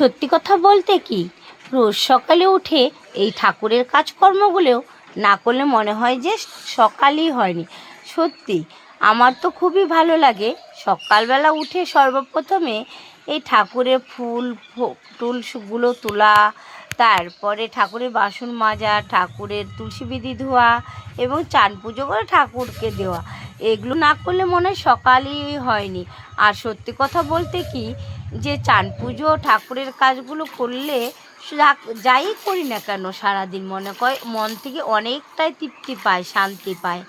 সত্যি কথা বলতে কি, রোজ সকালে উঠে এই ঠাকুরের কাজকর্মগুলোও না করলে মনে হয় যে সকালই হয়নি। সত্যি আমার তো খুবই ভালো লাগে সকালবেলা উঠে সর্বপ্রথমে এই ঠাকুরের টুলগুলো তোলা, তারপরে ঠাকুরের বাসন মাজা, ঠাকুরের তুলসী বিধি ধোয়া এবং চান পুজো করে ঠাকুরকে দেওয়া। এগুলো না করলে মনে হয় সকালই হয়নি। আর সত্যি কথা বলতে কি, যে চান পুজো ঠাকুরের কাজগুলো করলে যাই করি না কেন সারাদিন মন থেকে অনেকটাই তৃপ্তি পায়, শান্তি পায়।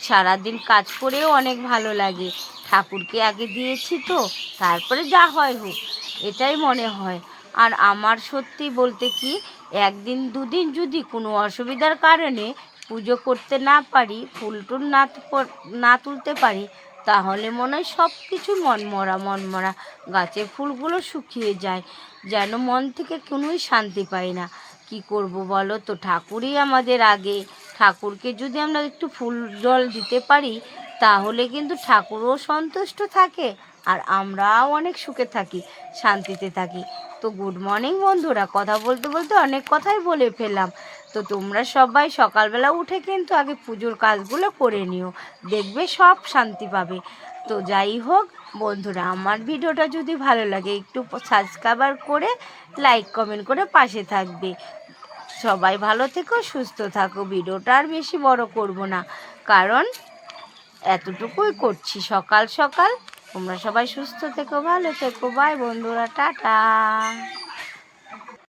সারাদিন কাজ করেও অনেক ভালো লাগে। ঠাকুরকে আগে দিয়েছি তো, তারপরে যা হয় হোক, এটাই মনে হয়। আর আমার সত্যি বলতে কি, একদিন দুদিন যদি কোনো অসুবিধার কারণে পুজো করতে না পারি, ফুল টুল না তুলতে পারি, তাহলে মনে হয় সব কিছু মনমরা গাছের ফুলগুলো শুকিয়ে যায়, যেন মন থেকে কোনোই শান্তি পাই না। কি করব বলো তো, ঠাকুরই আমাদের আগে। ঠাকুরকে যদি আমরা একটু ফুল জল দিতে পারি, তাহলে কিন্তু ঠাকুরও সন্তুষ্ট থাকে আর আমরাও অনেক সুখে থাকি, শান্তিতে থাকি। তো গুড মর্নিং বন্ধুরা, কথা বলতে বলতে অনেক কথাই বলে ফেললাম। তো তোমরা সবাই সকালবেলা উঠে কিন্তু আগে পুজোর কাজগুলো করে নিও, দেখবে সব শান্তি পাবে। তো যাই হোক বন্ধুরা, আমার ভিডিওটা যদি ভালো লাগে একটু সাবস্ক্রাইব করে লাইক কমেন্ট করে পাশে থাকবে। সবাই ভালো থেকো, সুস্থ থাকো। ভিডিওটা আর বেশি বড় করব না, কারণ এতটুকুই করছি সকাল সকাল। তোমরা সবাই সুস্থ থেকো, ভালো থেকো। বাই বন্ধুরা, টাটা।